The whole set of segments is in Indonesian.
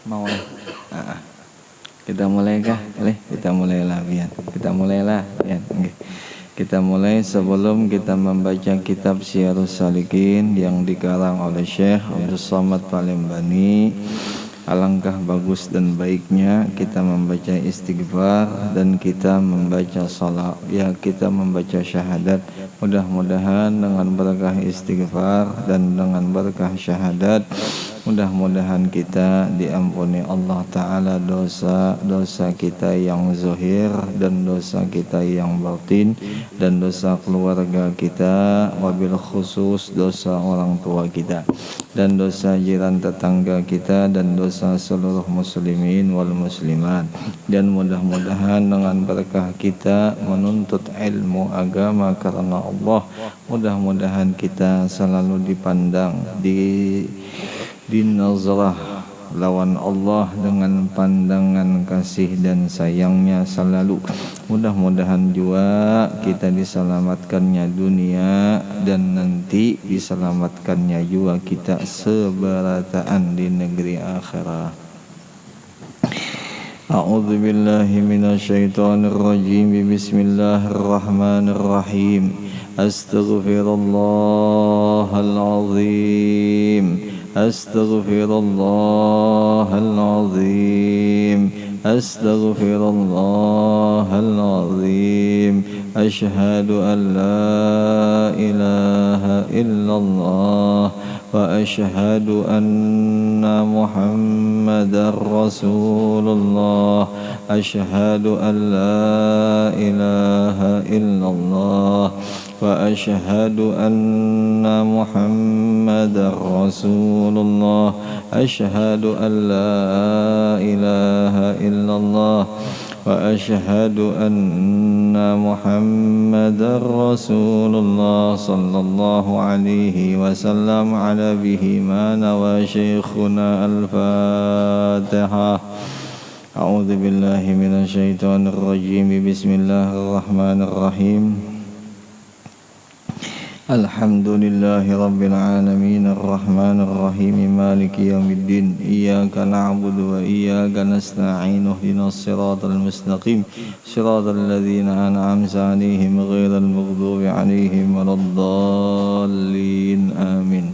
Mau lah. Kita mulai kah? Kita mulailah Bian. Kita mulai sebelum kita membaca kitab Syiarus Salikin yang dikarang oleh Syekh Abdul Somad Palembani. Alangkah bagus dan baiknya kita membaca istighfar dan kita membaca salat, kita membaca syahadat. Mudah-mudahan dengan berkah istighfar dan dengan berkah syahadat, mudah-mudahan kita diampuni Allah Ta'ala dosa-dosa kita yang zahir dan dosa kita yang batin dan dosa keluarga kita, wabil khusus dosa orang tua kita dan dosa jiran tetangga kita dan dosa seluruh muslimin wal muslimat. Dan mudah-mudahan dengan berkah kita menuntut ilmu agama karena Allah, mudah-mudahan kita selalu dipandang di nazarah lawan Allah dengan pandangan kasih dan sayangnya selalu. Mudah-mudahan juga kita diselamatkannya dunia dan nanti diselamatkannya juga kita seberataan di negeri akhirat. A'udzu billahi minasyaitonir rajim. Bismillahirrahmanirrahim. Astaghfirullahal azim. Astaghfirullahal azim. Astaghfirullahal azim. Asyhadu an la ilaha illallah wa asyhadu anna Muhammadar Rasulullah. Asyhadu an la ilaha illallah wa asyhadu anna Muhammadar Rasulullah. Asyhadu an la ilaha illallah wa asyhadu anna Muhammadar Rasulullah sallallahu alaihi wasallam. Ala bihi mana wa syekhuna al-Fatihah. A'udzu billahi minasyaitonir rajim. Bismillahirrahmanirrahim. Alhamdulillahi rabbil alamin arrahmanir rahim maliki yaumiddin. Iyyaka na'budu wa iyyaka nasta'in. Ihdinas siratal mustaqim siratal ladzina an'amta 'alaihim ghairil maghdubi 'alaihim waladdallin. Amin.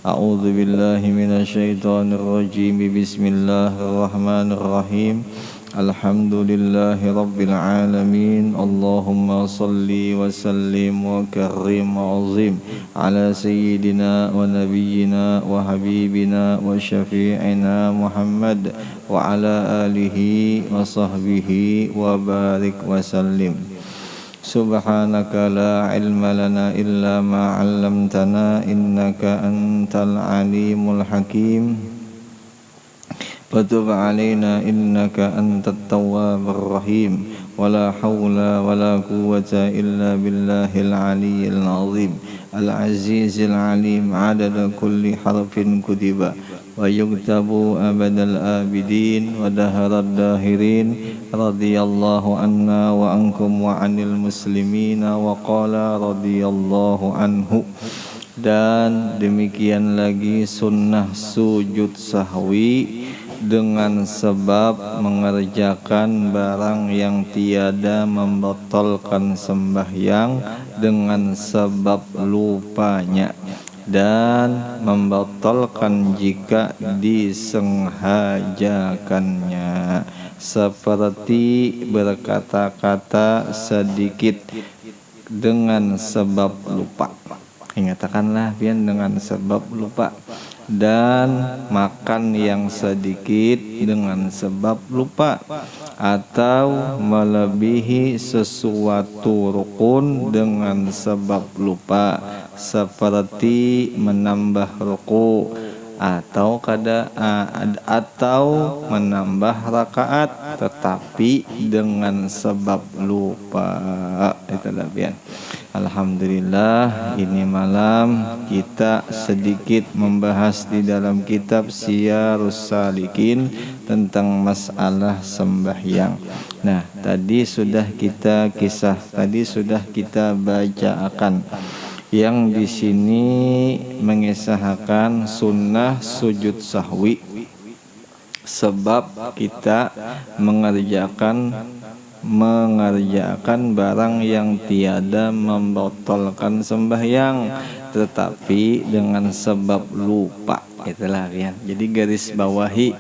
A'udzu billahi minasyaitonir rajim. Bismillahirrahmanirrahim. Alhamdulillahi rabbil alamin. Allahumma salli wa sallim wa karrim wa azim ala sayyidina wa nabiyyina wa habibina wa syafi'ina Muhammad wa ala alihi wa sahbihi wa barik wa sallim. Subhanaka la ilma lana illa ma 'allamtana innaka antal alimul hakim. Fatub alaina innaka antat tawwabur rahim. Wala hawla wala quwwata illa billahil aliyyil azim. Al-azizil alim adada kulli harfin kutiba wa yuktabu abadal abidin wa daharad dahirin. Radiyallahu anna wa ankum wa anil muslimina wa qala radiyallahu anhu. Dan demikian lagi sunnah sujud sahwi dengan sebab mengerjakan barang yang tiada membatalkan sembahyang dengan sebab lupanya dan membatalkan jika disengajakannya, seperti berkata-kata sedikit dengan sebab lupa. Ingatkanlah pian dengan sebab lupa, dan makan yang sedikit dengan sebab lupa, atau melebihi sesuatu rukun dengan sebab lupa, seperti menambah ruku atau menambah rakaat tetapi dengan sebab lupa. Itulah pian. Alhamdulillah, ini malam kita sedikit membahas di dalam kitab Syiarus Salikin tentang masalah sembahyang. Nah, tadi sudah kita bacakan yang di sini mengisahkan sunnah sujud sahwi sebab kita mengerjakan barang yang tiada membatalkan sembahyang, tetapi dengan sebab lupa. Itulah ya. Jadi garis bawahi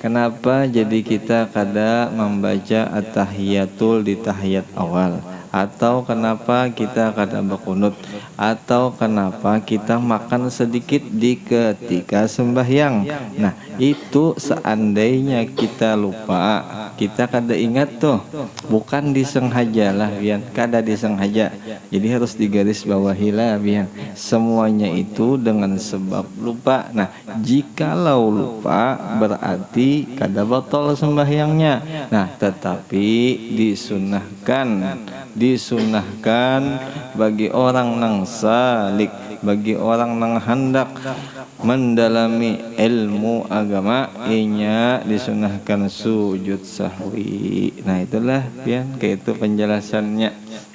kenapa jadi kita kada membaca at-tahiyatul di tahiyat awal, atau kenapa kita kada berkunut, atau kenapa kita makan sedikit di ketika sembahyang. Nah, itu seandainya kita lupa, kita kada ingat tuh, bukan disengaja lah bian, kada disengaja. Jadi harus digaris bawahi lah bian, semuanya itu dengan sebab lupa. Nah, jikalau lupa berarti kada batal sembahyangnya. Nah, tetapi disunahkan bagi orang nang salik, bagi orang nang hendak mendalami ilmu agama, inya disunahkan sujud sahwi. Nah, itulah ya, kayak itu penjelasannya.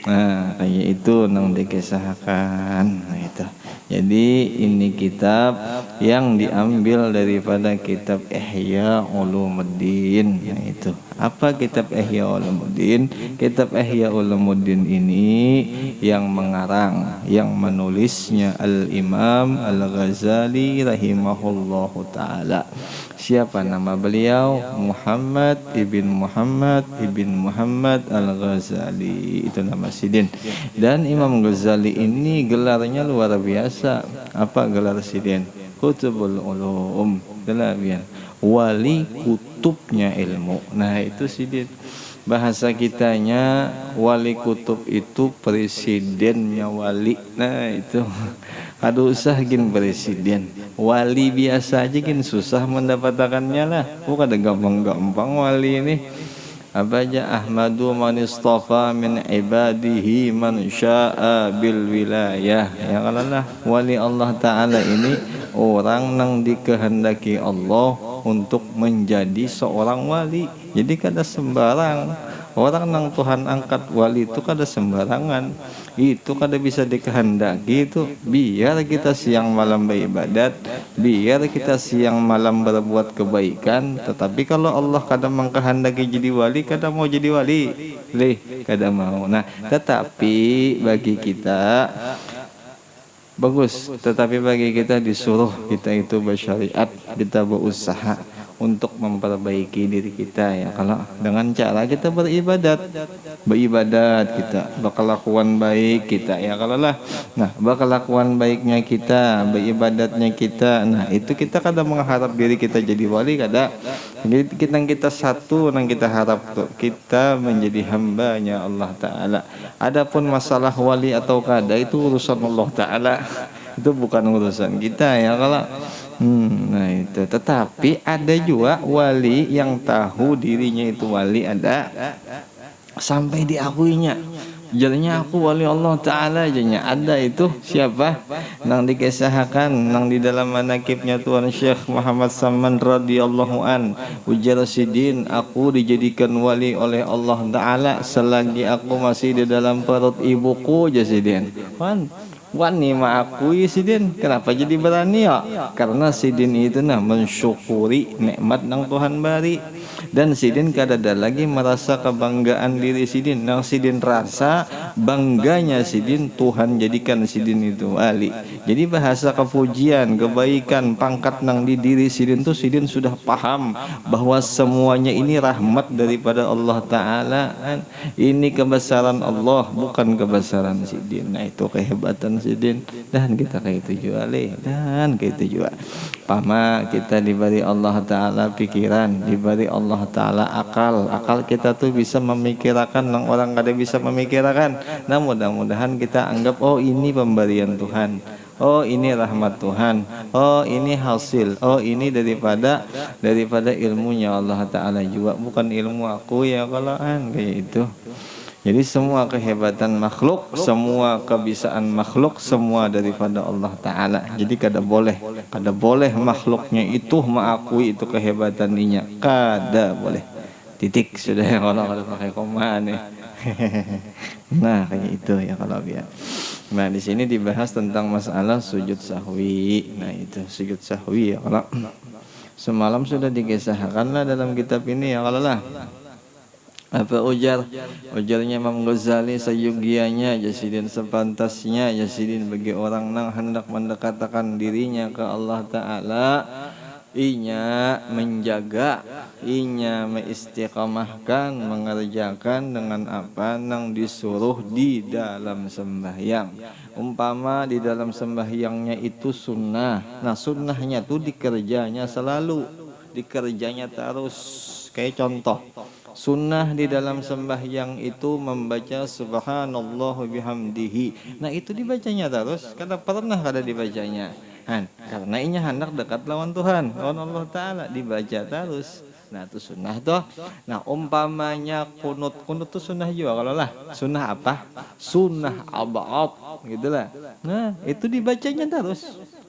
Nah, kayak itu nang dikisahkan. Nah, itu. Jadi ini kitab yang diambil daripada kitab Ihya Ulumuddin. Nah, itu. Apa kitab Ihya Ulumuddin? Kitab Ihya Ulumuddin ini yang mengarang, yang menulisnya Al-Imam Al-Ghazali rahimahullahu ta'ala. Siapa nama beliau? Muhammad ibn Muhammad Al-Ghazali. Itu nama sidin. Dan Imam Ghazali ini gelarnya luar biasa. Apa gelar sidin? Kutubul Ulum. Delabian. Wali kutubnya ilmu. Nah, itu sidin. Bahasa kitanya wali kutub itu presidennya wali. Nah, itu kada usah gin presiden, wali biasa aja gin susah mendapatkannya lah. Bukan ada gampang-gampang wali ini. Apa aja? Ahmadu man istafa min ibadihi man syaa bil wilayah. Ya kalalah wali Allah Ta'ala ini orang yang dikehendaki Allah untuk menjadi seorang wali. Jadi kada sembarang orang yang Tuhan angkat wali itu kada sembarangan. Itu kada bisa dikehendaki itu. Biar kita siang malam beribadat, biar kita siang malam berbuat kebaikan, tetapi kalau Allah kada mengkehendaki jadi wali, kada mau jadi wali. Kada mau. Nah, tetapi bagi kita bagus, tetapi bagi kita disuruh kita itu bersyariat, kita berusaha untuk memperbaiki diri kita ya. Kalau dengan cara kita beribadat kita berkelakuan baik kita ya kalau lah. Nah, berkelakuan baiknya kita, beribadatnya kita, nah itu kita kada mengharap diri kita jadi wali, kada. Kita satu yang kita harap tuh kita menjadi hambanya Allah Ta'ala. Adapun masalah wali atau kada itu urusan Allah Ta'ala, itu bukan urusan kita ya kalau. Nah itu. Tetapi ada juga wali yang tahu dirinya itu wali, ada sampai diakuinya. Jadinya aku wali Allah Ta'ala jadinya. Ada itu siapa? Nang dikisahkan nang di dalam manakibnya Tuan Syekh Muhammad Saman radhiyallahu an. Ujar sidin, aku dijadikan wali oleh Allah Ta'ala selagi aku masih di dalam perut ibuku, jasidin. Wani mengakui sidin. Kenapa jadi berani ya? Karena sidin itu mensyukuri nikmat nang Tuhan bari. Dan sidin kada ada lagi merasa kebanggaan diri sidin. Nang sidin rasa bangganya sidin Tuhan jadikan sidin itu wali. Jadi bahasa kepujian, kebaikan, pangkat nang di diri sidin tuh sidin sudah paham bahwa semuanya ini rahmat daripada Allah Ta'ala. Ini kebesaran Allah, bukan kebesaran sidin. Nah, itu kehebatan sidin. Dan kita kayak itu juga dan kayak itu juga pama kita diberi Allah Ta'ala pikiran, diberi Allah Ta'ala akal. Akal kita tuh bisa memikirkan yang orang kada bisa memikirkan. Nah, mudah-mudahan kita anggap oh ini pemberian Tuhan, oh ini rahmat Tuhan, oh ini hasil, oh ini daripada ilmunya Allah Ta'ala juga, bukan ilmu aku ya kalahan kayak itu. Jadi semua kehebatan makhluk, semua kebisaan makhluk, semua daripada Allah Ta'ala. Jadi kada boleh makhluknya itu mengakui itu kehebatan inya. Kada boleh. Titik sudah ya, kalau kada pakai koma nih. Nah kayak itu ya kalau biar. Nah di sini dibahas tentang masalah sujud sahwi. Nah itu sujud sahwi ya kalau. Semalam sudah dikisahkanlah dalam kitab ini ya kalau lah. Apa ujarnya Imam Ghazali sayugianya Jasidin sepantasnya Jasidin bagi orang nang hendak mendekatkan dirinya ke Allah Ta'ala, inya menjaga, inya mengistiqamahkan, mengerjakan dengan apa nang disuruh di dalam sembahyang. Umpama di dalam sembahyangnya itu sunnah, nah sunnahnya tuh dikerjanya selalu, dikerjanya terus. Kayak contoh, sunnah di dalam sembahyang itu membaca subhanallah bihamdihi. Nah itu dibacanya terus, kada pernah kada dibacanya. Karena ini hendak dekat lawan Tuhan, lawan Allah Ta'ala, dibaca terus. Nah itu sunnah toh. Nah umpamanya kunut tuh sunnah juga kalau lah. Sunnah apa? Sunnah abad gitu lah. Nah itu dibacanya terus.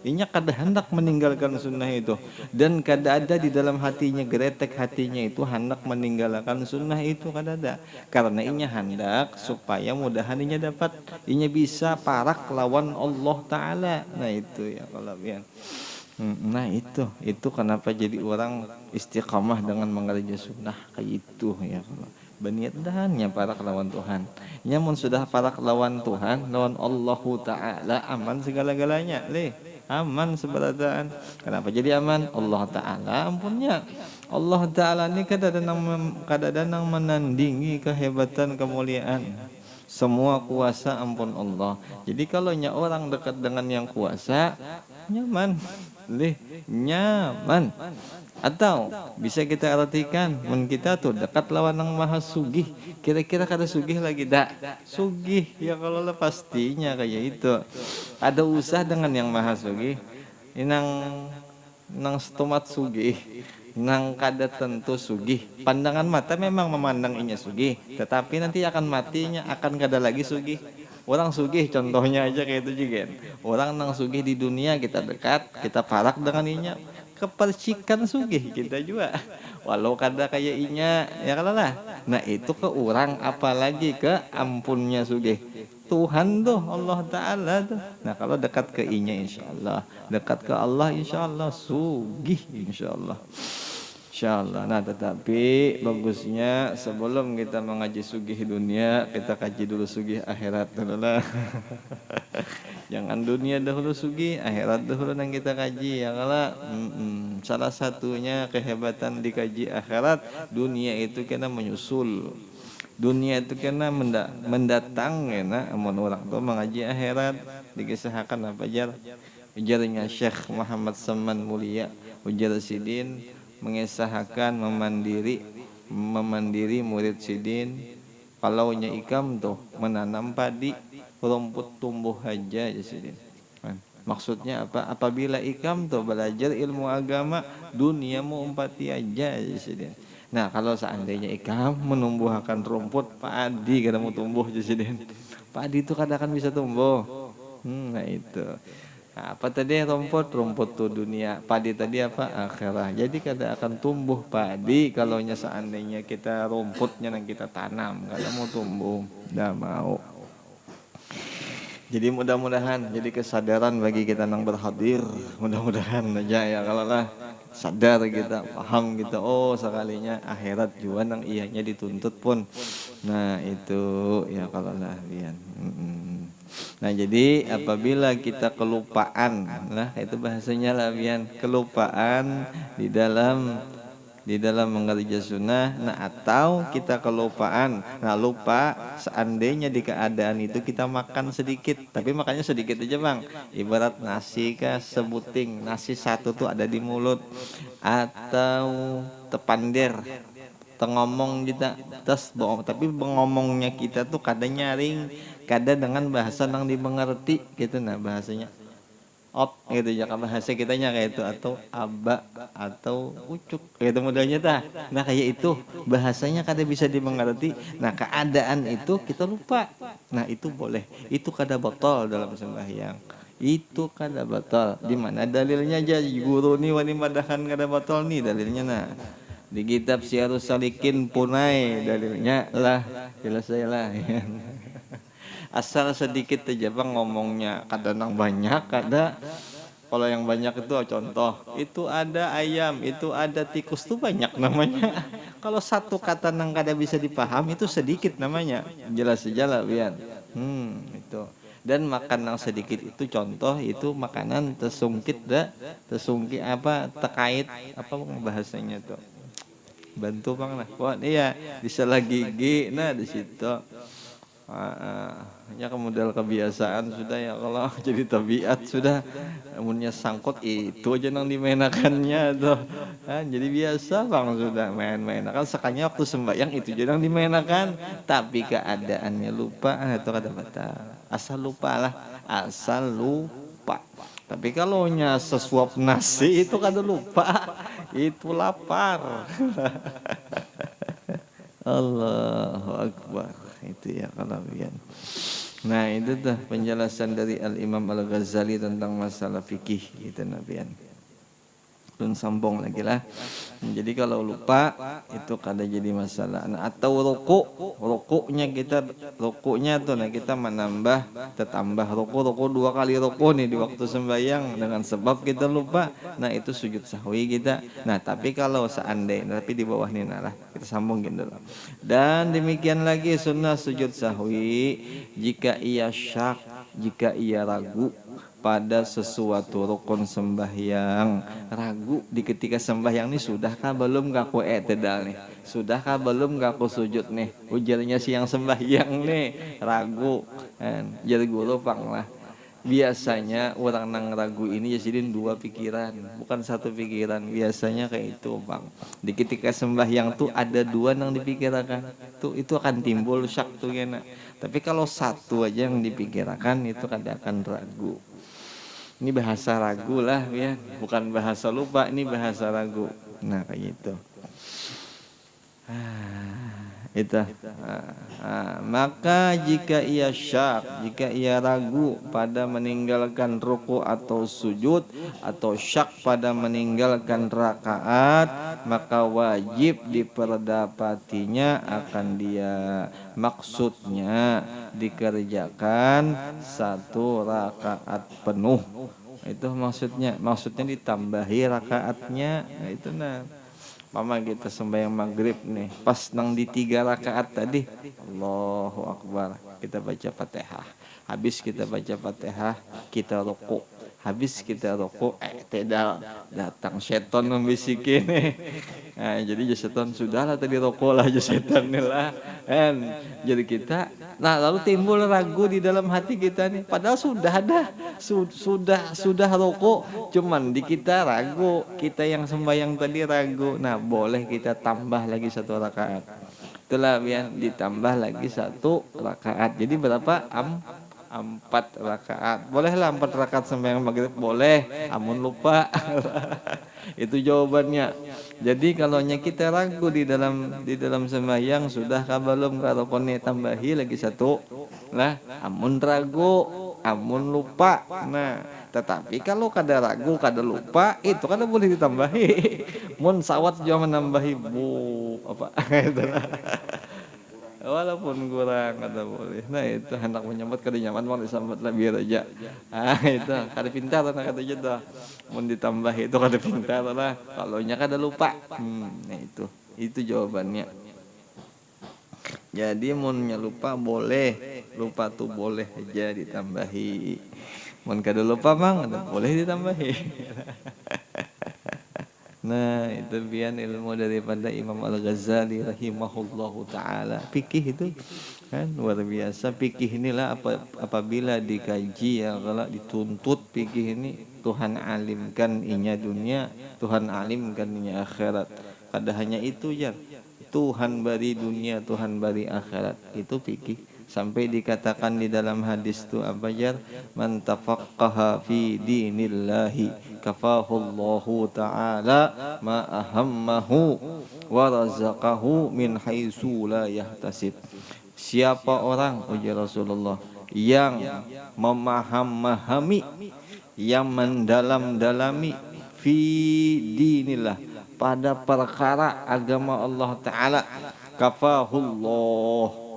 Inya kada hendak meninggalkan sunnah itu, dan kada ada di dalam hatinya, geretek hatinya itu hendak meninggalkan sunnah itu, kada ada. Karena inya hendak supaya mudahan inya dapat, inya bisa parak lawan Allah Ta'ala. Nah itu ya kalau biar. Nah itu kenapa jadi orang istiqamah dengan mengerja sunnah kayak itu ya kalau berniat dahannya parak lawan Tuhan. Nyamun sudah parak lawan Tuhan, lawan Allah Ta'ala, aman segala-galanya aman seberadaan. Kenapa jadi aman? Allah Ta'ala ampunnya. Allah Ta'ala ini kadang-kadang menandingi kehebatan, kemuliaan. Semua kuasa ampun Allah. Jadi kalau orang dekat dengan yang kuasa, nyaman, nyaman. Atau bisa kita artikan, men kita tuh dekat lawan yang maha sugih. Kira-kira kada sugih lagi dak? Sugih ya kalau lah pastinya kayak itu. Ada usah dengan yang maha sugih. Nang stomat sugih, nang kada tentu sugih. Pandangan mata memang memandang inya sugih, tetapi nanti akan matinya akan kada lagi sugih. Orang sugih contohnya aja kayak itu juga. Orang nang sugih di dunia kita dekat, kita parak dengan inya, kepercikan sugih kita juga. Walau kada kayak inya ya kalau lah. Nah itu ke orang, apalagi ke ampunnya sugih. Tuhan tuh Allah Ta'ala tuh. Nah kalau dekat ke inya insyaallah, dekat ke Allah insyaallah sugih insyaallah. Insyaallah. Nah tetapi bagusnya sebelum kita mengaji sugih dunia, kita kaji dulu sugih akhirat dulu lah. Jangan dunia dahulu sugih, akhirat dahulu yang kita kaji ya kalau. Salah satunya kehebatan dikaji akhirat, dunia itu kena menyusul. Dunia itu kena mendatang ya, amun orang tuh mengaji akhirat. Dikisahkan apa ujarnya Syekh Muhammad Saman Mulia ujar Sidin mengisahkan memandiri murid Sidin, kalau nya ikam tuh menanam padi, rumput tumbuh aja ya Sidin. Maksudnya apa? Apabila ikam tuh belajar ilmu agama, dunia mau umpati aja ya Sidin. Nah kalau seandainya ikam menumbuhkan rumput, padi kada mau tumbuh ya Sidin. Padi itu kadang bisa tumbuh. Nah itu. Nah, apa tadi rumput tuh dunia, padi tadi apa akhirat. Jadi kada akan tumbuh padi kalau seandainya kita rumputnya yang kita tanam kada mau tumbuh, dah mau. Jadi mudah-mudahan jadi kesadaran bagi kita yang berhadir, mudah-mudahan aja ya kalau lah sadar kita, paham kita, oh sekalinya akhirat juga nang ianya dituntut pun. Nah itu ya kalau lah lian. Nah jadi apabila kita kelupaan, nah itu bahasanya lah bian, kelupaan di dalam mengerja sunnah, nah atau kita kelupaan, nah lupa seandainya di keadaan itu kita makan sedikit, tapi makannya sedikit aja bang, ibarat nasi kah sebuting, nasi satu tuh ada di mulut, atau tepander ngomong kita terus bohong, tapi ngomongnya kita tuh kadang nyaring, kadang dengan bahasa yang dimengerti gitu, nah bahasanya op gitu ya bahasa kitanya kayak itu, atau aba atau ucuk gitu modelnya tah. Nah kayak itu bahasanya kadang bisa dimengerti, nah keadaan itu kita lupa, nah itu boleh, itu kada batal dalam sembahyang, itu kada batal. Di mana dalilnya aja guru nih wani madahan kada batal nih dalilnya, nah di kitab Syiarus Salikin punai dalilnya lah, selesai lah ya. Asal sedikit aja bang ngomongnya, kadang banyak, kadang Kalau yang banyak itu contoh, itu ada ayam, itu ada tikus tuh banyak namanya. Kalau satu kata nang kada bisa dipaham itu sedikit namanya. Jelas saja lah Bian. Itu. Dan makan nang sedikit itu contoh itu makanan tersungkit dah, tersungkit apa terkait apa bahasanya tuh. Bantu bang lah. Wah iya di salah gigi, nah di situ. Ya model kebiasaan sudah ya kalau jadi tabiat sudah amunnya sangkut itu aja nang dimainakannya tuh jadi biasa bang sudah main-main kan sekanya waktu sembahyang itu aja nang dimainakan tapi keadaannya lupa itu kata batal asal lupa lah asal lupa tapi kalau nya sesuap nasi itu kada lupa itu lapar. Allahu Akbar itu ya kalabian. Nah itu tuh penjelasan dari Al-Imam Al-Ghazali tentang masalah fikih itu nabian. Dan sambung lagi lah. Jadi kalau lupa itu kada jadi masalah. Nah, atau rukuknya tuh nah kita menambah tertambah ruku 2 kali ruku nih di waktu sembahyang dengan sebab kita lupa. Nah itu sujud sahwi kita. Nah tapi kalau seandainya tapi di bawah nih nah lah kita sambungin dulu. Dan demikian lagi sunnah sujud sahwi jika ia syak, jika ia ragu pada sesuatu rukun sembahyang, ragu di ketika sembahyang nih sudahkah belum ngaku i'tidal nih, sudahkah belum ngaku sujud nih, ujarnya si yang sembahyang nih ragu kan jadi guru pang lah. Biasanya orang nang ragu ini jadi 2 pikiran bukan 1 pikiran, biasanya kayak itu bang. Di ketika sembahyang tuh ada 2 nang dipikirkan tuh itu akan timbul syak tuh ya. Tapi kalau 1 aja yang dipikirkan itu kada akan ragu. Ini bahasa ragu lah ya, bukan bahasa lupa, ini bahasa ragu. Nah kayak gitu. Itu. Maka jika ia syak, jika ia ragu pada meninggalkan ruku atau sujud atau syak pada meninggalkan rakaat, maka wajib diperdapatinya akan dia. Maksudnya dikerjakan 1 rakaat penuh. Itu maksudnya ditambahi rakaatnya. Nah, itu nah. Mama kita sembahyang maghrib nih pas nang di 3 rakaat tadi Allahu Akbar kita baca Fatihah, habis kita baca Fatihah kita rukuk, habis kita rukuk tidak datang setan membisikin nah jadi setan sudahlah tadi rukuk lah setan nih lah kan jadi kita nah lalu timbul ragu di dalam hati kita nih padahal sudah rukuk cuman di kita ragu, kita yang sembahyang tadi ragu. Nah boleh kita tambah lagi 1 rakaat, itulah biar ditambah lagi 1 rakaat jadi berapa 4 rakaat. Bolehlah 4 rakaat sembahyang maghrib boleh, amun lupa. Itu jawabannya. Jadi kalau kita ragu di dalam sembahyang sudahkah belum kalau kone tambahi lagi 1 lah, amun ragu, amun lupa. Nah, tetapi kalau kada ragu, kada lupa, itu kada boleh ditambahi. Mun sawat juga menambahi apa itu. Walaupun kurang kada boleh. Nah itu hendak menyambat kada nyaman mau disambat lah biar aja. Itu kada pintar lah kata aja dah. Mun ditambah itu kada pintar lah. Kalau nya kada lupa. Nah itu jawabannya. Jadi munnya lupa boleh, lupa tuh boleh aja ditambahi. Mun kada lupa bang, kada boleh ditambahi. Nah itu bian ilmu daripada Imam Al-Ghazali rahimahullahu ta'ala. Fikih itu kan luar biasa. Fikih inilah apabila dikaji ya kalau dituntut fikih ini Tuhan alimkan inya dunia, Tuhan alimkan inya akhirat. Kada hanya itu ya, Tuhan bari dunia, Tuhan bari akhirat. Itu fikih. Sampai dikatakan di dalam hadis tu apa jar man tafaqqaha fi dinillahi kafahullahu ta'ala ma ahammahu wa razaqahu min haitsu la yahtasib. Siapa orang ujar Rasulullah yang memahami yang mendalam-dalami fi dinillah pada perkara agama Allah Ta'ala kafahullah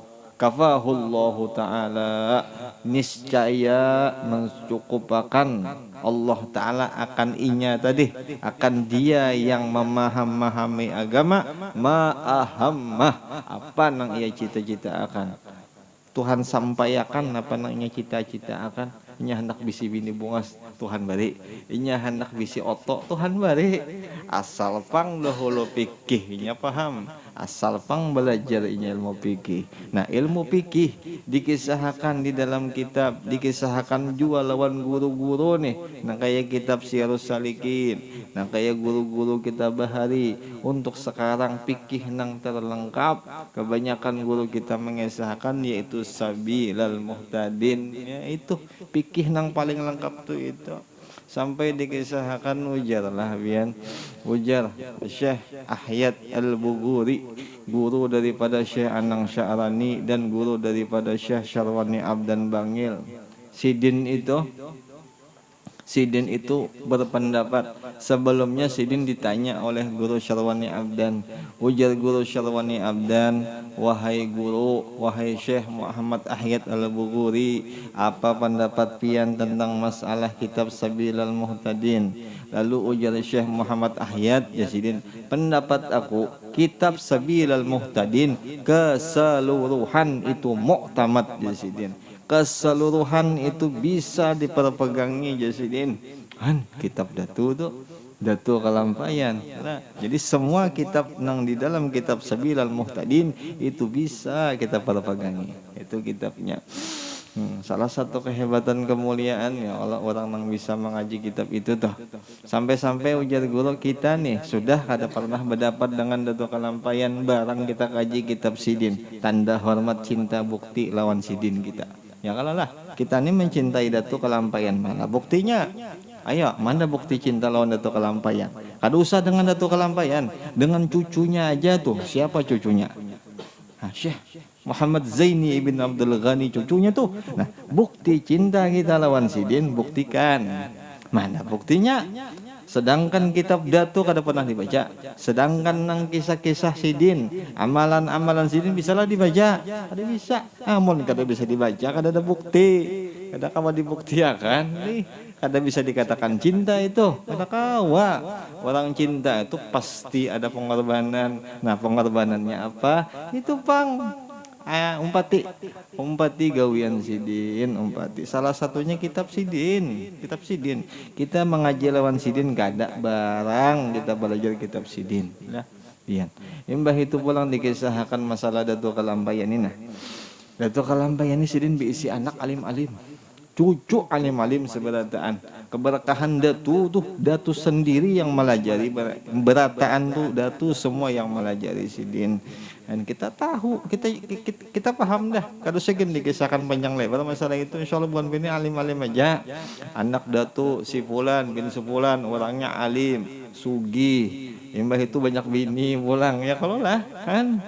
kafahullahu ta'ala, niscaya mencukupakan Allah Ta'ala akan inya tadi, akan dia yang memahami agama, ma'ahammah, apa nang ia cita-cita akan Tuhan sampaikan, apa nang ia cita-cita akan inya hendak bisi bini bungas Tuhan bari, inya hendak bisi otok Tuhan bari, asal pang dahulu fikihnya paham, asal pang belajar ilmu fikih. Nah, ilmu fikih dikisahkan di dalam kitab, dikisahkan juga lawan guru-guru nih. Nah, kayak kitab Syiarus Salikin, nah kayak guru-guru kita bahari. Untuk sekarang fikih nang terlengkap, kebanyakan guru kita mengisahkan yaitu Sabilal Muhtadin, yaitu fikih nang paling lengkap tuh itu. Sampai dikisahkan ujar lah bian, ujar Syekh Ahyad Al-Bughuri, guru daripada Syekh Anang Sya'rani dan guru daripada Syekh Syarwani Abdan Bangil. Sidin itu berpendapat, sebelumnya Sidin ditanya oleh guru Syarwani Abdan, ujar guru Syarwani Abdan, wahai guru, wahai Syekh Muhammad Ahyad Al-Bughuri, apa pendapat pian tentang masalah kitab Sabilal Muhtadin? Lalu ujar Syekh Muhammad Ahyad, ya Sidin, pendapat aku kitab Sabilal Muhtadin keseluruhan itu muktamad, ya Sidin, keseluruhan itu bisa diperpegangi Jasidin. Kan kitab Datu Kalampayan. Nah, jadi semua kitab nang di dalam kitab Sabilal Muhtadin itu bisa kita perpegangi. Itu kitabnya. Salah satu kehebatan kemuliaan ya Allah orang yang bisa mengaji kitab itu tuh. Sampai-sampai ujar guru kita nih sudah kada pernah berdapat dengan Datu Kalampayan barang kita kaji kitab Sidin. Tanda hormat cinta bukti lawan Sidin kita. Ya kalau lah kita ini mencintai Datu Kalampayan, mana buktinya? Ayo, mana bukti cinta lawan Datu Kalampayan? Kada usah dengan Datu Kalampayan, dengan cucunya aja tuh. Siapa cucunya? Syekh Muhammad Zaini ibn Abdul Ghani, cucunya tuh. Nah, bukti cinta kita lawan Sidin, buktikan. Mana buktinya? Sedangkan kitab Datu kada pernah dibaca. Sedangkan nang kisah-kisah Sidin, amalan-amalan Sidin bisalah dibaca. Ada bisa. Amun kada bisa dibaca, kada ada bukti. Kada kawa dibuktiakan. Kada bisa dikatakan cinta itu. Kada kawa. Orang cinta itu pasti ada pengorbanan. Nah, pengorbanannya apa? Itu pang umpati gawian Sidin, umpati salah satunya kitab Sidin. Kita mengaji lawan Sidin kada barang kita belajar kitab Sidin. Nah, iya. Imbah itu pulang dikisahkan masalah Datu Kalampayan ini. Nah, Datu Kalampayan ini Sidin diisi anak alim-alim, cucu alim-alim seberataan. Keberkahan Datu sendiri yang melajari, berataan tuh Datu semua yang melajari Sidin. Dan kita tahu, kita paham dah. Kalau segini dikisahkan panjang lebar masalah itu, insya Allah bukan bini alim-alim aja. Anak Datu si Fulan bin Sefulan, orangnya alim, sugih. Imbah itu banyak bini pulang. Ya kalau lah kan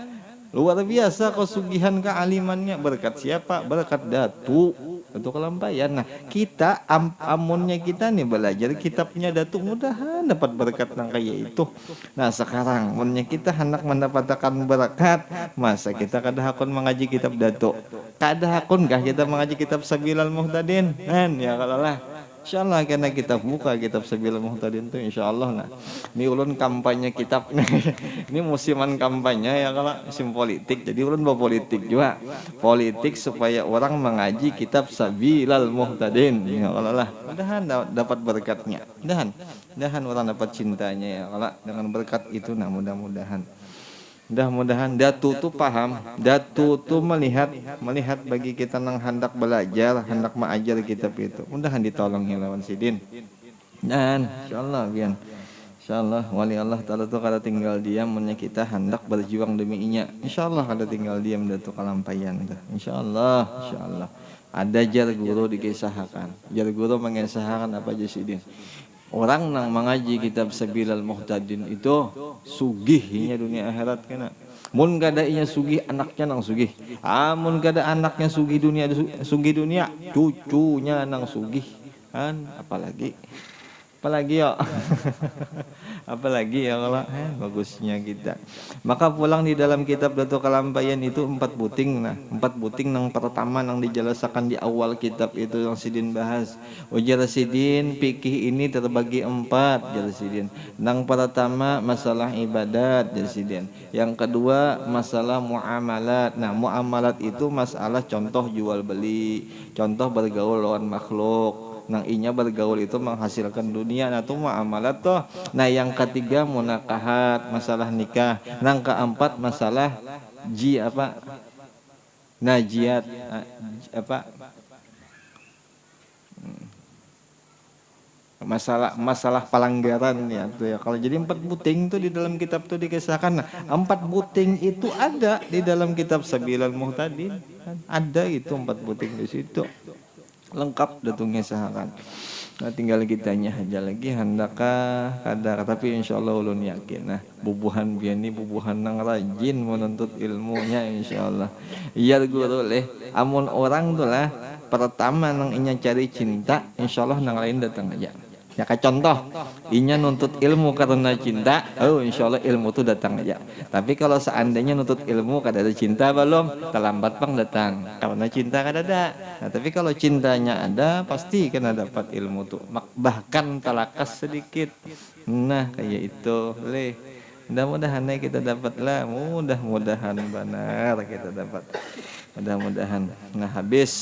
luar biasa kesugihan kealimannya. Berkat siapa? Berkat Datu Kalampayan. Nah, kita amunnya kita nih belajar kitabnya Datu, mudahan dapat berkat nang kayak itu. Nah, sekarang amunnya kita hendak mendapatkan berkat, masa kita kada hakun mengaji kitab Datu? Kada hakun kah kita mengaji kitab Sabilal Muhtadin? Kan ya kalau lah. Insyaallah karena kita buka kitab Sabilal Muhtadin tuh insyaallah. Nah, ini ulun kampanye kitab. Ini musiman kampanye ya kalau musim politik. Jadi ulun bawa politik juga. Politik supaya orang mengaji kitab Sabilal Muhtadin. Ya kalau lah. Mudahan dapat berkatnya. Mudahan orang dapat cintanya ya kalau dengan berkat itu. Nah, mudah-mudahan Datu tuh paham, Datu tuh melihat bagi kita nang hendak belajar, hendak mengajar kitab itu. Mudahan ditolongnya lawan Sidin. Dan insyaallah bian. Insyaallah wali Allah Ta'ala tuh kada tinggal diam, mennya kita hendak berjuang demi inya. Insyaallah kada tinggal diam Datu Kalampayan tuh. Insyaallah. Ada jar guru dikisahkan. Jar guru mengisahkan apa aja Sidin. Orang nang mengaji kitab Sabilal Muhtadin itu sugihnya dunia akhirat kena. Mun kada inya sugih, anaknya nang sugih. Mun kada anaknya sugih dunia, cucunya nang sugih. Kan apalagi Apalagi ya. Apalagi ya kalau bagusnya kita. Maka pulang di dalam kitab Datuk Kalampayan itu 4 buting. Nah, 4 buting yang pertama yang dijelaskan di awal kitab itu yang Sidin bahas. Ujar Sidin, fikih ini terbagi 4, jar Sidin. Yang pertama masalah ibadat, jar Sidin. Yang kedua masalah muamalat. Nah, muamalat itu masalah contoh jual beli, contoh bergaul lawan makhluk. Nang inya bergaul itu menghasilkan dunia, nah itu muamalat toh. Nah yang ketiga munakahat, masalah nikah. Nang keempat masalah najiat masalah pelanggaran ya tuh ya. Kalau jadi 4 buting tuh di dalam kitab tuh dikisahkan. Nah, 4 buting itu ada di dalam kitab Sabilal Muhtadin. Ada itu 4 buting di situ. Lengkap datungnya sahakan. Nah tinggal kitanya aja lagi hendakah kadar, tapi insyaallah ulun yakin nah bubuhan biani bubuhan nang rajin menuntut ilmunya insyaallah. Iya guru leh amun orang tuh lah pertama nang inya cari cinta insyaallah nang lain datang aja. Ya kayak contoh, inya nuntut ilmu karena cinta, oh insya Allah ilmu tuh datang aja. Tapi kalau seandainya nuntut ilmu kada ada cinta belum, terlambat pang datang. Karena cinta kada ada. Nah tapi kalau cintanya ada, pasti kena dapat ilmu tuh. Bahkan talakas sedikit. Nah kayak itu, leh. Mudah-mudahan kita dapat lah, mudah-mudahan benar kita dapat. Mudah-mudahan. Nah habis.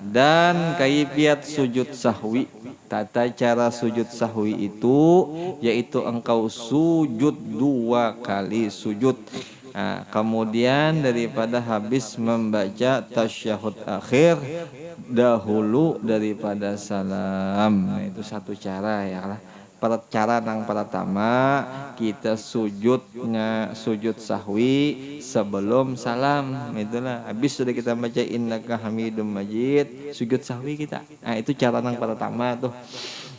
Dan kaifiat sujud sahwi, tata cara sujud sahwi itu yaitu engkau sujud 2 kali sujud. Kemudian daripada habis membaca tasyahud akhir dahulu daripada salam. Nah, itu satu cara ya lah. Cara nang pertama kita sujud sahwi sebelum salam, itulah habis sudah kita baca innaka hamidum majid sujud sahwi kita. Nah itu cara nang pertama tuh.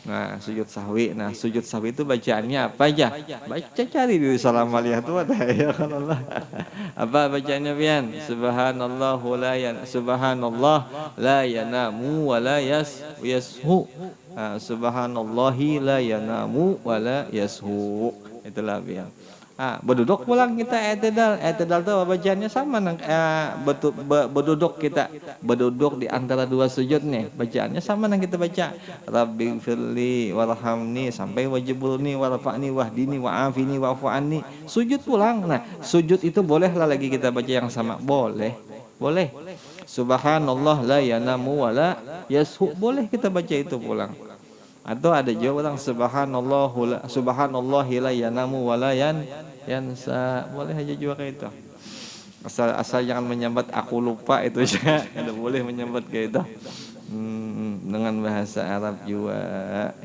Nah sujud sahwi, nah sujud sahwi itu bacaannya apa aja? Baca cari di salam aliyah tuh ada ya Allah. Apa bacaannya pian? Subhanallah la yanamu wa la yashu. Subhanallahi la yanamu wa la yashu. Itulah biar. Berduduk pulang kita i'tidal tuh bacaannya sama nang berduduk kita berduduk di antara 2 sujud nih bacaannya sama nang kita baca rabbighfirli warhamni sampai wajibulni warfa'ni wahdini wa'afini wa'fu anni. Sujud pulang. Nah sujud itu boleh lah lagi kita baca yang sama, boleh subhanallah la yanamu wa la yashu, boleh kita baca itu pulang. Atau ada juga orang subhanallahi la yanamu wa la yansa, boleh aja juga kayak itu. Asal jangan menyambat aku lupa itu aja. Ada boleh menyambat kayak itu. Dengan bahasa Arab juga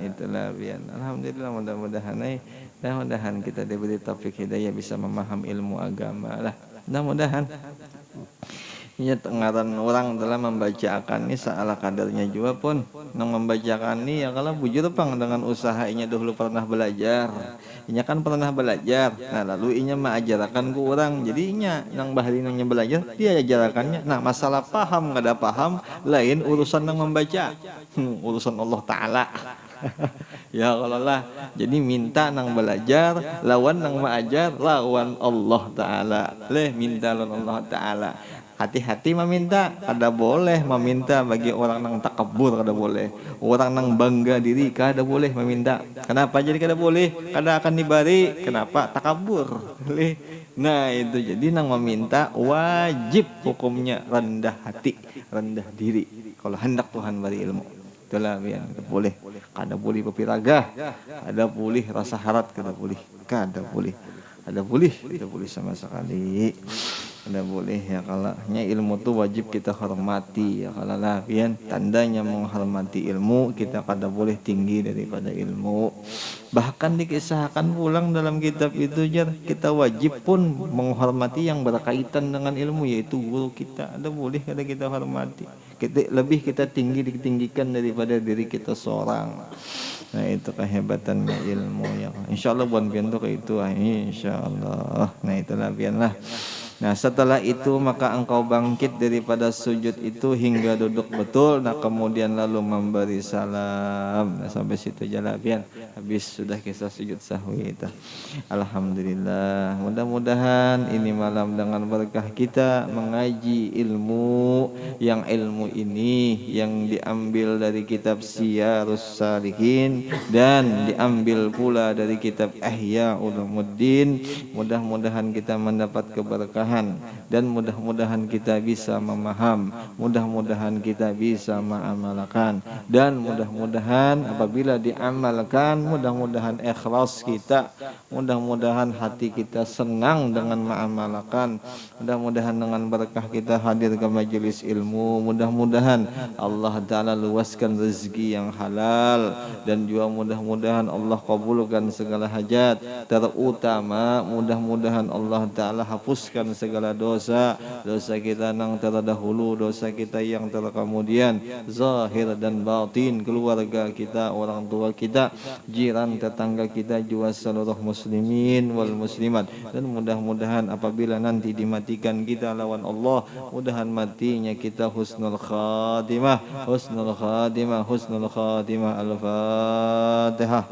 itulah bian. Alhamdulillah mudah-mudahan kita diberi taufik hidayah bisa memahami ilmu agama lah. Mudah-mudahan. Ini tengaran orang dalam membacakan ini salah kadarnya juga pun nang membacakan ini ya kalau bujur pang dengan usahanya dahulu pernah belajar. Inya kan pernah belajar. Nah lalu inya mengajarkan ke orang. Jadi inya nang bahari nangnya belajar dia ajarkannya. Nah masalah paham kada paham lain urusan nang membaca. Urusan Allah Taala. Ya kalau lah. Jadi minta nang belajar lawan nang mengajar lawan Allah Taala. Minta lawan Allah Taala. Hati-hati meminta, kada boleh meminta bagi orang nang takabur, kada boleh. Orang nang bangga diri, kada boleh meminta. Kenapa jadi kada boleh? Kada akan diberi. Kenapa? Takabur. Nah itu jadi nang meminta wajib hukumnya rendah hati, rendah diri. Kalau hendak Tuhan beri ilmu, itulah yang kada boleh. Kada boleh berpiragah, kada boleh rasa harat, kada boleh sama sekali. Tidak boleh ya kalau ilmu tuh wajib kita hormati ya kalau lah pian tandanya menghormati ilmu kita kada boleh tinggi daripada ilmu. Bahkan dikisahkan pulang dalam kitab itu kita wajib pun menghormati yang berkaitan dengan ilmu yaitu guru kita. Ada boleh kada kita hormati. Kita ditinggikan daripada diri kita seorang. Nah itu kehebatannya ilmu ya. Insyaallah buat pian tuh kayak itu insyaallah. Nah itulah pian lah. Nah setelah itu maka engkau bangkit daripada sujud itu hingga duduk betul. Nah kemudian lalu memberi salam. Nah sampai situ jalabian. Habis sudah kisah sujud sahwi itu. Alhamdulillah. Mudah-mudahan ini malam dengan berkah kita mengaji ilmu, yang ilmu ini yang diambil dari kitab Siyarus Salihin dan diambil pula dari kitab Ihya Ulumuddin. Mudah-mudahan kita mendapat keberkahan dan mudah-mudahan kita bisa memaham, mudah-mudahan kita bisa mengamalkan, dan mudah-mudahan apabila diamalkan mudah-mudahan ikhlas kita, mudah-mudahan hati kita senang dengan mengamalkan, mudah-mudahan dengan berkah kita hadir ke majelis ilmu, mudah-mudahan Allah Ta'ala luaskan rezeki yang halal, dan juga mudah-mudahan Allah kabulkan segala hajat, terutama mudah-mudahan Allah Ta'ala hapuskan segala dosa, dosa kita yang terdahulu, dosa kita yang terkemudian, zahir dan batin, keluarga kita, orang tua kita, jiran, tetangga kita, juga seluruh muslimin wal muslimat. Dan mudah-mudahan apabila nanti dimatikan kita lawan Allah, mudahan matinya kita husnul khatimah, husnul khatimah, husnul khatimah. Al-Fatihah.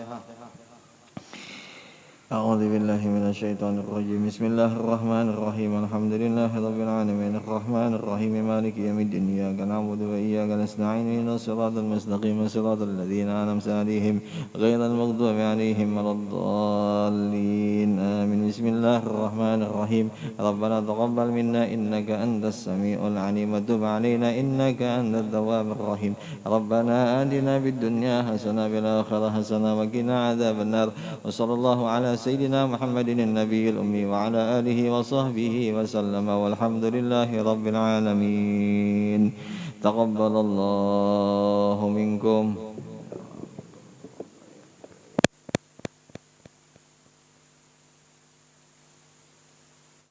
أعوذ بالله من الشيطان الرجيم بسم الله الرحمن الرحيم الحمد لله رب العالمين الرحمن الرحيم مالك يوم الدين إياك نعبد وإياك نستعين اهدنا الصراط المستقيم صراط الذين أنعمت عليهم غير المغضوب عليهم ولا الضالين آمين بسم الله الرحمن الرحيم ربنا تقبل منا إنك أنت السميع العليم وتب علينا إنك أنت التواب الرحيم ربنا آتنا في الدنيا حسنة وفي الآخرة حسنة وقنا عذاب النار وصلى الله على سيدنا محمد النبي الأمي وعلى آله وصحبه وسلم والحمد لله رب العالمين. تقبل الله منكم.